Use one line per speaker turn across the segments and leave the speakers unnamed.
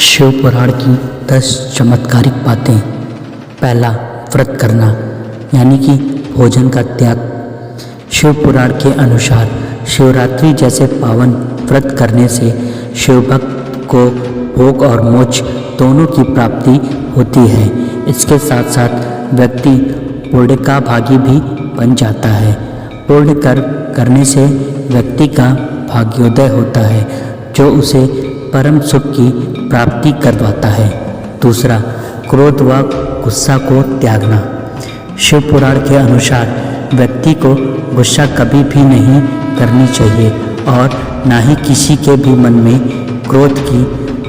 शिव पुराण की 10 चमत्कारिक बातें। पहला, व्रत करना यानी कि भोजन का त्याग। शिव पुराण के अनुसार शिवरात्रि जैसे पावन व्रत करने से शिव भक्त को भोग और मोक्ष दोनों की प्राप्ति होती है। इसके साथ साथ व्यक्ति पुण्य का भागी भी बन जाता है। पुण्य करने से व्यक्ति का भाग्योदय होता है जो उसे परम सुख की प्राप्ति करवाता है। दूसरा, क्रोध व गुस्सा को त्यागना। शिव पुराण के अनुसार व्यक्ति को गुस्सा कभी भी नहीं करनी चाहिए और ना ही किसी के भी मन में क्रोध की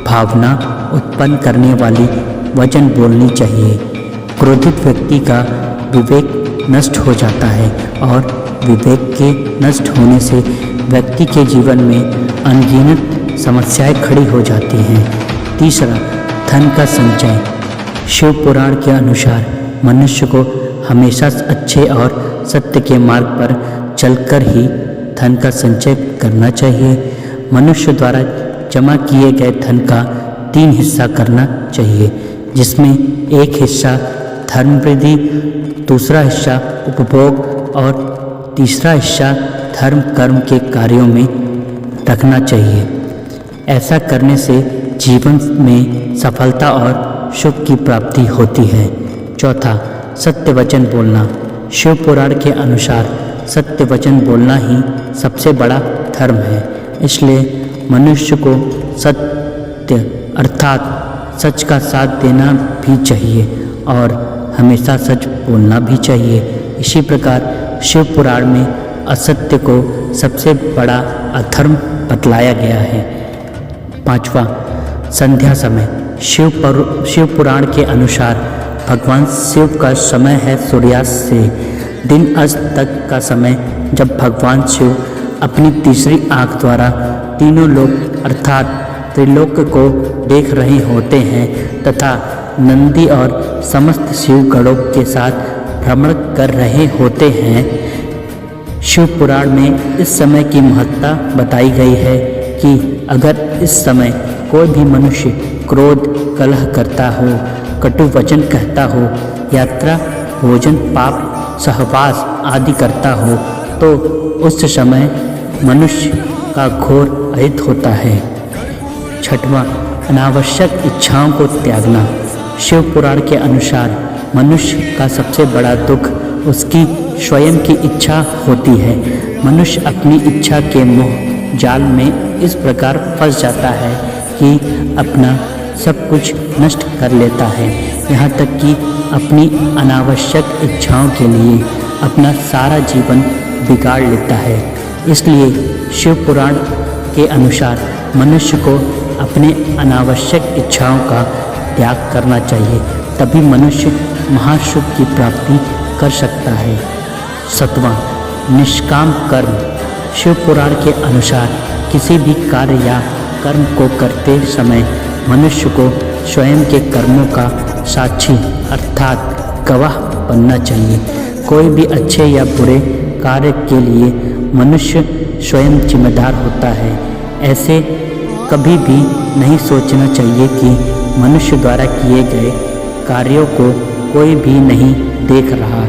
भावना उत्पन्न करने वाली वचन बोलनी चाहिए। क्रोधित व्यक्ति का विवेक नष्ट हो जाता है और विवेक के नष्ट होने से व्यक्ति के जीवन में अनगिनत समस्याएं खड़ी हो जाती हैं। तीसरा, धन का संचय। शिव पुराण के अनुसार मनुष्य को हमेशा अच्छे और सत्य के मार्ग पर चलकर ही धन का संचय करना चाहिए। मनुष्य द्वारा जमा किए गए धन का 3 हिस्सा करना चाहिए, जिसमें एक हिस्सा धर्म वृद्धि, दूसरा हिस्सा उपभोग और तीसरा हिस्सा धर्म कर्म के कार्यों में रखना चाहिए। ऐसा करने से जीवन में सफलता और सुख की प्राप्ति होती है। चौथा, सत्य वचन बोलना। शिव पुराण के अनुसार सत्य वचन बोलना ही सबसे बड़ा धर्म है। इसलिए मनुष्य को सत्य अर्थात सच का साथ देना भी चाहिए और हमेशा सच बोलना भी चाहिए। इसी प्रकार शिव पुराण में असत्य को सबसे बड़ा अधर्म बतलाया गया है। पांचवा, संध्या समय। शिव पुराण के अनुसार भगवान शिव का समय है सूर्यास्त से दिन अस्त तक का समय, जब भगवान शिव अपनी तीसरी आँख द्वारा तीनों लोक अर्थात त्रिलोक को देख रहे होते हैं तथा नंदी और समस्त शिवगणों के साथ भ्रमण कर रहे होते हैं। शिव पुराण में इस समय की महत्ता बताई गई है कि अगर इस समय कोई भी मनुष्य क्रोध, कलह करता हो, कटु वचन कहता हो, यात्रा, भोजन, पाप, सहवास आदि करता हो तो उस समय मनुष्य का घोर अहित होता है। छठवां, अनावश्यक इच्छाओं को त्यागना। शिव पुराण के अनुसार मनुष्य का सबसे बड़ा दुख उसकी स्वयं की इच्छा होती है। मनुष्य अपनी इच्छा के मोह जाल में इस प्रकार फंस जाता है कि अपना सब कुछ नष्ट कर लेता है, यहाँ तक कि अपनी अनावश्यक इच्छाओं के लिए अपना सारा जीवन बिगाड़ लेता है। इसलिए शिव पुराण के अनुसार मनुष्य को अपने अनावश्यक इच्छाओं का त्याग करना चाहिए, तभी मनुष्य महासुख की प्राप्ति कर सकता है। सातवां, निष्काम कर्म। शिव पुराण के अनुसार किसी भी कार्य या कर्म को करते समय मनुष्य को स्वयं के कर्मों का साक्षी अर्थात गवाह बनना चाहिए। कोई भी अच्छे या बुरे कार्य के लिए मनुष्य स्वयं जिम्मेदार होता है। ऐसे कभी भी नहीं सोचना चाहिए कि मनुष्य द्वारा किए गए कार्यों को कोई भी नहीं देख रहा।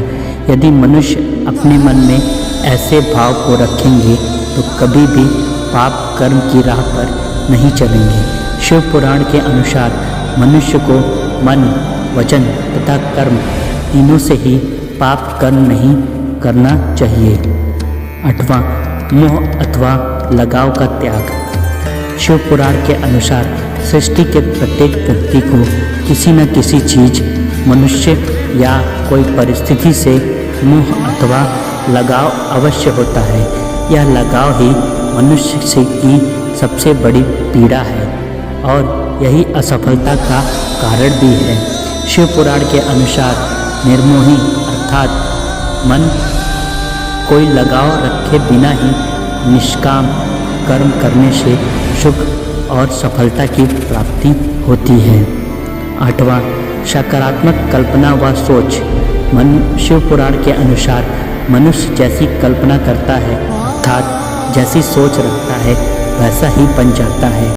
यदि मनुष्य अपने मन में ऐसे भाव को रखेंगे तो कभी भी पाप कर्म की राह पर नहीं चलेंगे। शिव पुराण के अनुसार मनुष्य को मन, वचन तथा कर्म तीनों से ही पाप कर्म नहीं करना चाहिए। आठवां, मोह अथवा लगाव का त्याग। शिव पुराण के अनुसार सृष्टि के प्रत्येक व्यक्ति को किसी न किसी चीज, मनुष्य या कोई परिस्थिति से मोह अथवा लगाव अवश्य होता है। यह लगाव ही मनुष्य से की सबसे बड़ी पीड़ा है और यही असफलता का कारण भी है। शिव पुराण के अनुसार निर्मोही अर्थात मन कोई लगाव रखे बिना ही निष्काम कर्म करने से सुख और सफलता की प्राप्ति होती है। आठवां, सकारात्मक कल्पना व सोच। शिव पुराण के अनुसार मनुष्य जैसी कल्पना करता है अर्थात जैसी सोच रखता है वैसा ही बन जाता है।